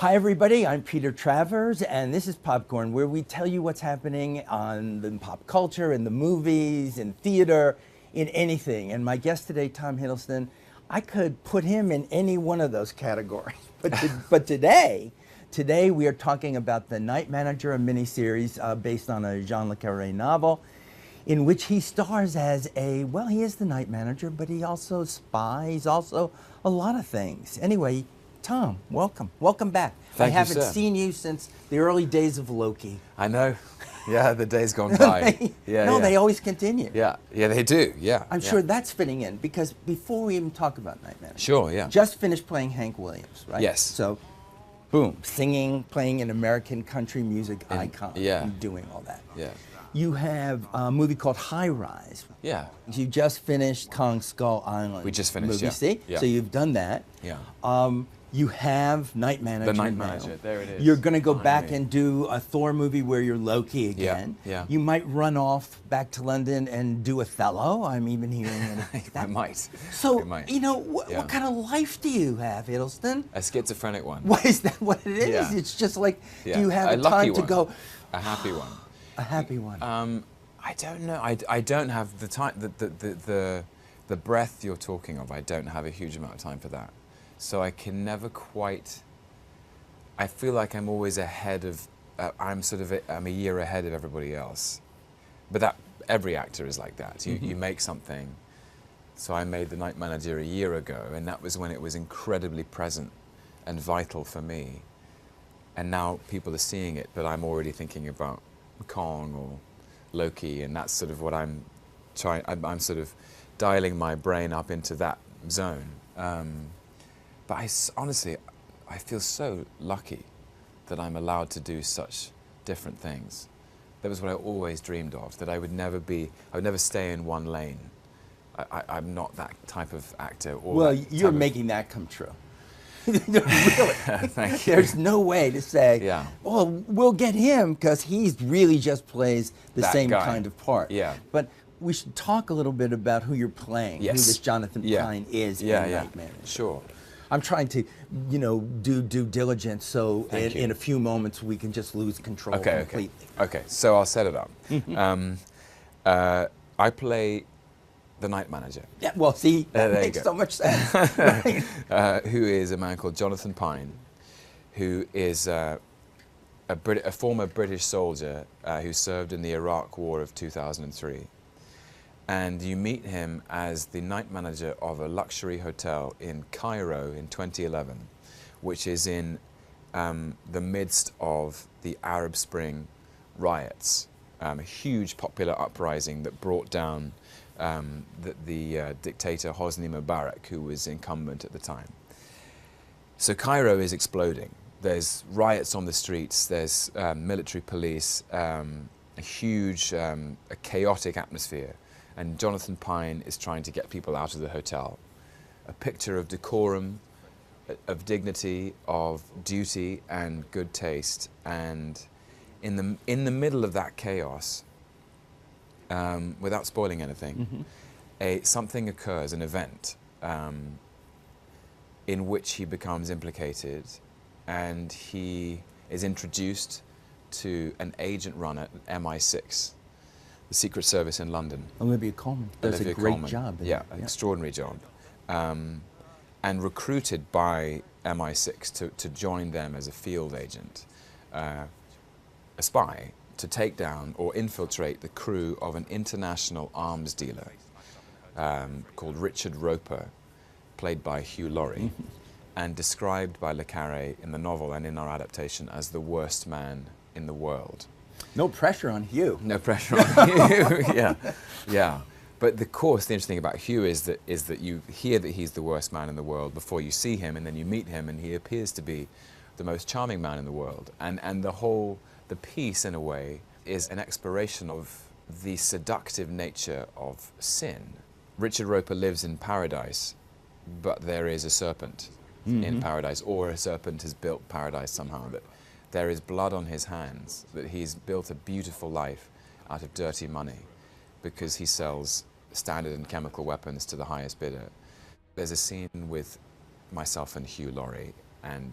Hi everybody, I'm Peter Travers, and this is Popcorn, where we tell you what's happening in pop culture, in the movies, in theater, in anything. And my guest today, Tom Hiddleston, I could put him in any one of those categories. But today we are talking about The Night Manager, a miniseries based on a Jean le Carré novel, in which he stars as he is the night manager, but he also spies, also a lot of things. Anyway, Tom, welcome. Welcome back. Thank you, I haven't sir. seen you since the early days of Loki. I know. Yeah, the day's gone by. They always continue. Yeah, they do. Yeah. I'm sure that's fitting in, because before we even talk about Night Manager, Sure, yeah. just finished playing Hank Williams, right? Yes. So, boom, singing, playing an American country music icon, and doing all that. Yeah. You have a movie called High Rise. Yeah. You just finished Kong Skull Island. We just finished, movie. yeah. See? Yeah. So you've done that. Yeah. You have Night Manager. The Night now. Manager, there it is. You're going to go back Finally. and do a Thor movie where you're Loki again. Yeah. You might run off back to London and do Othello. I'm even hearing it. I might. So, I might. What kind of life do you have, Hiddleston? A schizophrenic one. Why is that what it is? Yeah. It's just like, Yeah. do you have A the lucky time to one. go? A happy one. A happy one. I don't know. I don't have the time, the breadth you're talking of. I don't have a huge amount of time for that. So I can never quite. I feel like I'm always ahead of. I'm a year ahead of everybody else. But that every actor is like that. You make something. So I made The Night Manager a year ago, and that was when it was incredibly present and vital for me. And now people are seeing it, but I'm already thinking about Kong or Loki, and that's sort of what I'm trying. I'm sort of dialing my brain up into that zone. But honestly, I feel so lucky that I'm allowed to do such different things. That was what I always dreamed of, that I would never stay in one lane. I'm not that type of actor. Or you're making that come true. Really. Thank you. There's no way to say, we'll get him, because he really just plays the that same guy. kind of part. Yeah. But we should talk a little bit about who you're playing, who this Jonathan Pine is in Night Manager. Sure. I'm trying to, do due diligence, so in a few moments we can just lose control completely. Okay, so I'll set it up. I play the Night Manager. Yeah, well, see, that makes so much sense. Right. Who is a man called Jonathan Pine, who is a former British soldier who served in the Iraq War of 2003. And you meet him as the night manager of a luxury hotel in Cairo in 2011, which is in the midst of the Arab Spring riots, a huge popular uprising that brought down the dictator Hosni Mubarak, who was incumbent at the time. So Cairo is exploding. There's riots on the streets, there's military police, a huge, a chaotic atmosphere. And Jonathan Pine is trying to get people out of the hotel. A picture of decorum, of dignity, of duty and good taste. And in the middle of that chaos, without spoiling anything, something occurs, an event, in which he becomes implicated, and he is introduced to an agent runner at MI6. The Secret Service in London. Olivia Colman does a great job. Yeah, an extraordinary job. And recruited by MI6 to join them as a field agent, a spy, to take down or infiltrate the crew of an international arms dealer called Richard Roper, played by Hugh Laurie, and described by le Carré in the novel and in our adaptation as the worst man in the world. No pressure on Hugh. No pressure on Hugh. Yeah. But the interesting thing about Hugh is that you hear that he's the worst man in the world before you see him, and then you meet him, and he appears to be the most charming man in the world. And the piece, in a way, is an exploration of the seductive nature of sin. Richard Roper lives in paradise, but there is a serpent in paradise, or a serpent has built paradise somehow. That there is blood on his hands, that he's built a beautiful life out of dirty money because he sells standard and chemical weapons to the highest bidder. There's a scene with myself and Hugh Laurie, and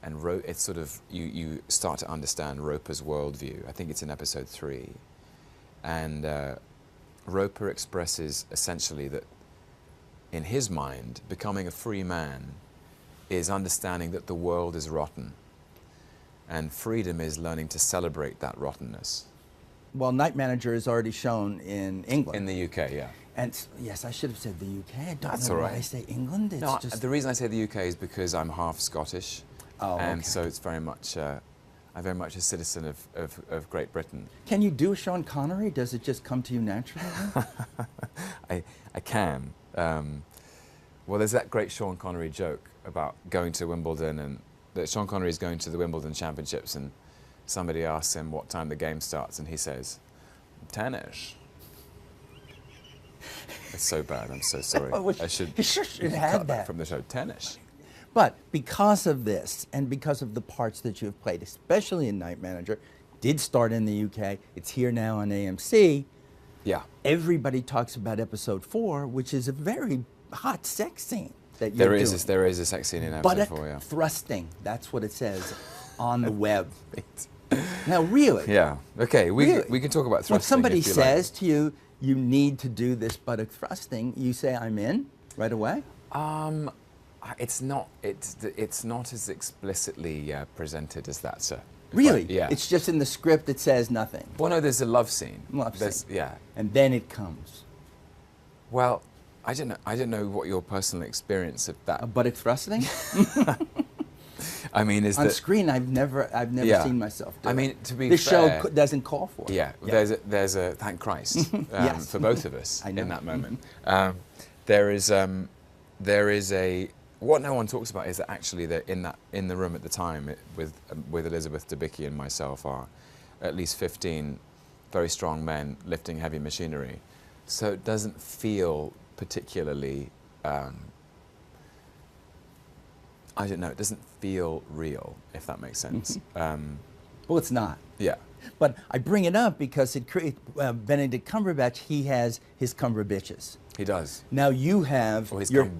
and it's sort of, you start to understand Roper's worldview. I think it's in episode 3. And Roper expresses essentially that in his mind, becoming a free man is understanding that the world is rotten. And freedom is learning to celebrate that rottenness. Well, Night Manager is already shown in England. In the UK, yeah. And yes, I should have said the UK. I don't That's know all why right. I say England. It's No, just... the reason I say the UK is because I'm half Scottish. Oh, and okay. so it's very much, I'm very much a citizen of Great Britain. Can you do a Sean Connery? Does it just come to you naturally? I can. Well, there's that great Sean Connery joke about going to Wimbledon, and that Sean Connery is going to the Wimbledon Championships, and somebody asks him what time the game starts, and he says, "Tennis." It's so bad. I'm so sorry. I should. He should cut have that from the show. Tennis. But because of this, and because of the parts that you've played, especially in Night Manager, did start in the UK. It's here now on AMC. Yeah. Everybody talks about episode 4, which is a very hot sex scene that you're doing. There is a sex scene in episode 4. Yeah. Thrusting. That's what it says on the web. Now, really? Yeah. Okay. We can talk about thrusting. When somebody if you says to you, you need to do this buttock thrusting, you say, "I'm in," right away? It's not as explicitly presented as that, sir. Really? But, yeah. It's just in the script. It says nothing. Well, no, there's a love scene. Love scene. Yeah. And then it comes. Well, I don't know what your personal experience of that. A buttock thrusting? I mean, is on that screen? I've never Yeah. seen myself do I mean, it. to be this fair, show doesn't call for it. Yeah. There's a thank Christ Yes. for both of us I know. in that moment. There is a what no one talks about is that actually in the room at the time with Elizabeth Debicki and myself are at least 15 very strong men lifting heavy machinery, so it doesn't feel particularly. I don't know. It doesn't feel real, if that makes sense. Well, it's not. Yeah. But I bring it up because Benedict Cumberbatch, he has his Cumberbitches. He does. Now you have Or his your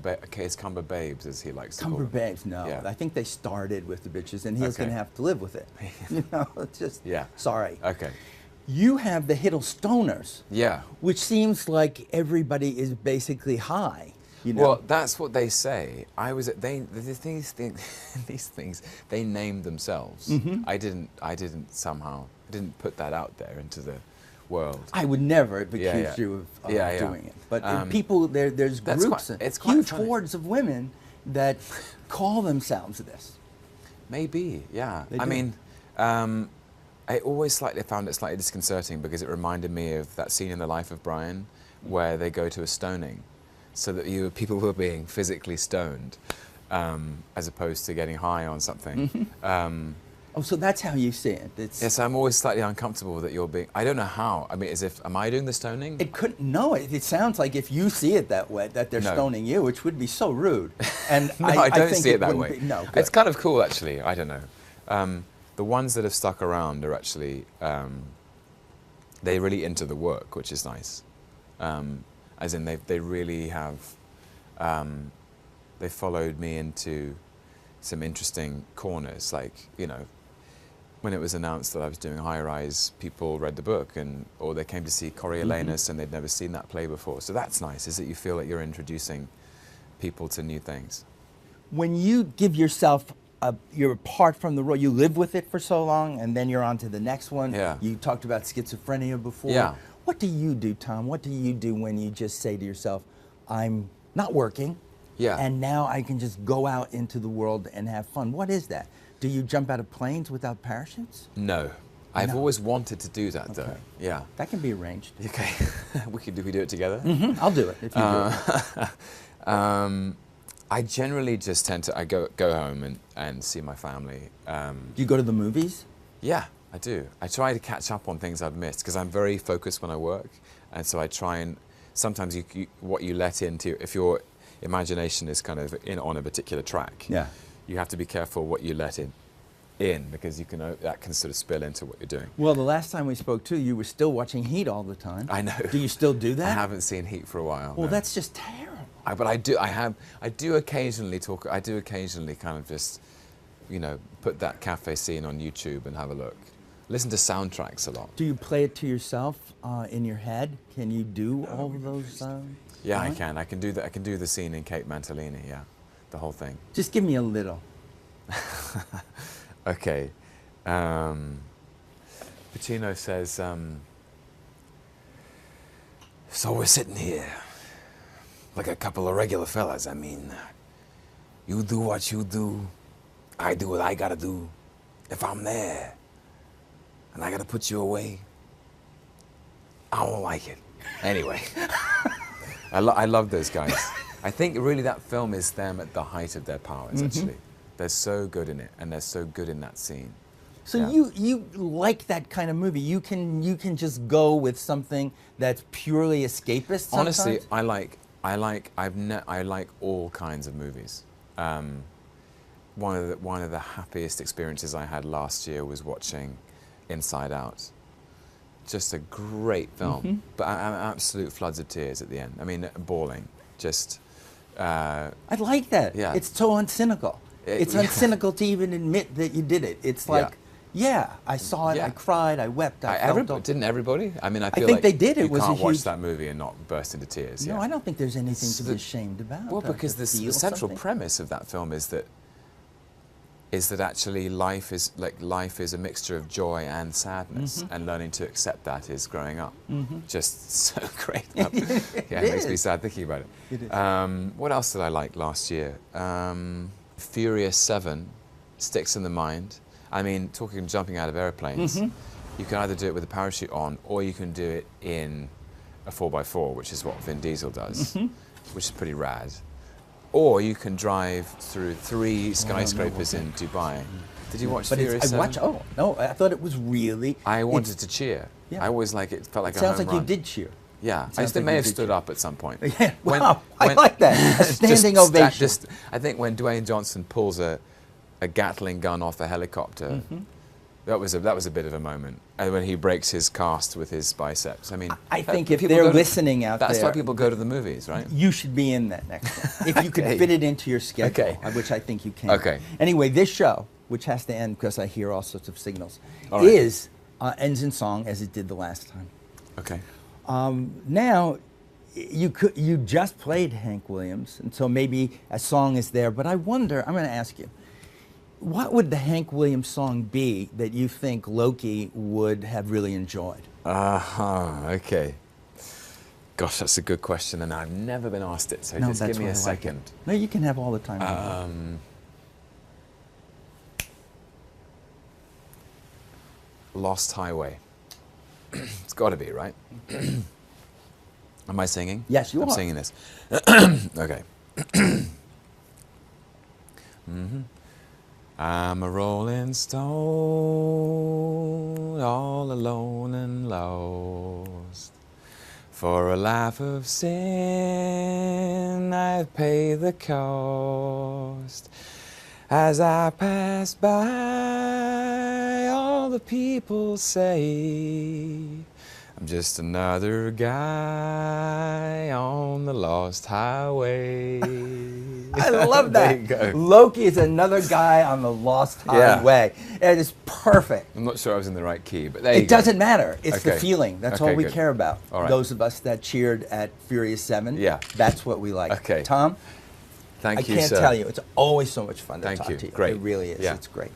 Cumber Babes, as he likes to call them. Cumberbabes. No, Yeah. I think they started with the bitches, and he's Okay. going to have to live with it. You know, it's just Yeah. sorry. Okay. You have the Hiddlestoners, Yeah. which seems like everybody is basically high. You know? Well, that's what they say. These things they named themselves. Mm-hmm. I didn't put that out there into the world. I would never have Yeah, accused yeah. you of Yeah, yeah. doing it. But people, there's That's groups, quite- it's quite huge funny. hordes of women that call themselves this. Maybe, yeah. They I do. mean, I always found it slightly disconcerting because it reminded me of that scene in The Life of Brian where they go to a stoning, so that people were being physically stoned as opposed to getting high on something. Oh, so that's how you see it. It's, Yes, I'm always slightly uncomfortable that you're being. I don't know how. I mean, am I doing the stoning? It couldn't. No, it sounds like if you see it that way, that they're No. stoning you, which would be so rude. And No, I don't think see it that wouldn't way. Be, no, It's good. kind of cool, actually. I don't know. The ones that have stuck around are actually they really into the work, which is nice. As in, they really have. They followed me into some interesting corners, like, you know, when it was announced that I was doing High Rise, people read the book, or they came to see Coriolanus and they'd never seen that play before. So that's nice, is that you feel like you're introducing people to new things. When you give yourself, you're apart from the role, you live with it for so long, and then you're on to the next one. Yeah. You talked about schizophrenia before. Yeah. What do you do, Tom? What do you do when you just say to yourself, I'm not working, Yeah. and now I can just go out into the world and have fun? What is that? Do you jump out of planes without parachutes? No. I've No. always wanted to do that, though. Okay. Yeah. That can be arranged. Okay. we do it together? I'll do it if you do it. I generally just tend to go home and see my family. Do you go to the movies? Yeah, I do. I try to catch up on things I've missed because I'm very focused when I work, and so I try and sometimes what you let into, if your imagination is kind of on a particular track, Yeah. you have to be careful what you let in because that can sort of spill into what you're doing. Well, the last time we spoke too, you were still watching Heat all the time. I know. Do you still do that? I haven't seen Heat for a while. Well, no. that's just terrible. But I do occasionally talk. I do occasionally kind of just put that cafe scene on YouTube and have a look. Listen to soundtracks a lot. Do you play it to yourself in your head? Can you do all of those? Yeah, I can. I can do that. I can do the scene in Kate Mantilini. Yeah, the whole thing. Just give me a little. Okay. Pacino says, so we're sitting here like a couple of regular fellas. I mean, you do what you do, I do what I gotta do. If I'm there and I gotta put you away, I don't like it. Anyway, I love those guys. I think really that film is them at the height of their powers, actually. They're so good in it, and they're so good in that scene. So Yeah. you like that kind of movie? You can just go with something that's purely escapist sometimes? Honestly, I like all kinds of movies. One of the happiest experiences I had last year was watching Inside Out. Just a great film, but absolute floods of tears at the end. I mean, bawling. Just. I like that. Yeah. It's so uncynical. It's uncynical to even admit that you did it. It's like, yeah, I saw it, Yeah. I cried, I wept, I felt all- Didn't everybody? I mean, I feel think like they did. It you was a can't watch huge- that movie and not burst into tears. No, yeah. I don't think there's anything to So be the- ashamed about. Well, because to the feel central something. premise of that film is that actually life is a mixture of joy and sadness, and learning to accept that is growing up. Just so great. Yeah, it makes me is. sad thinking about it. It is. What else did I like last year? Furious 7 sticks in the mind. I mean, talking jumping out of airplanes, you can either do it with a parachute on, or you can do it in a 4x4, which is what Vin Diesel does, which is pretty rad. Or you can drive through 3 skyscrapers in Dubai. Did you watch But Furious it's, 7? I watch. Oh no, I thought it was really. I it's- wanted to cheer. Yeah. I always like it. Felt like It a sounds home like run. you did cheer. Yeah, It I sounds like may you have did stood cheer. up at some point. Yeah, When- wow, I when- like that. A standing ovation. I think when Dwayne Johnson pulls a Gatling gun off a helicopter, that was a bit of a moment. And when he breaks his cast with his biceps, I mean, I that- think if people they're go to- listening out that's there, why people go to the movies, right? you should be in that next one. If you could Okay. fit it into your schedule, Okay. which I think you can. Okay. Anyway, this show, which has to end because I hear all sorts of signals, All right. ends in song as it did the last time. Okay. Now, you just played Hank Williams, and so maybe a song is there. But I wonder. I'm going to ask you, what would the Hank Williams song be that you think Loki would have really enjoyed? Okay. Gosh, that's a good question, and I've never been asked it. So No, just that's give me why a I like it. second. No, you can have all the time. you want. Lost Highway. It's got to be, right? Am I singing? Yes, you I'm are. singing this. Okay. I'm a rolling stone, all alone and lost. For a life of sin, I've paid the cost. As I pass by, all the people say, I'm just another guy on the lost highway. I love There that. you go. Loki is another guy on the lost Yeah. highway. It is perfect. I'm not sure I was in the right key, but there you It go. doesn't matter. It's the Okay. feeling. That's Okay, all we good. care about. All right. Those of us that cheered at Furious 7, Yeah. that's what we like. Okay. Tom, Thank I you, can't sir. tell you. It's always so much fun to Thank talk you. to you. Great. It really is. Yeah. It's great.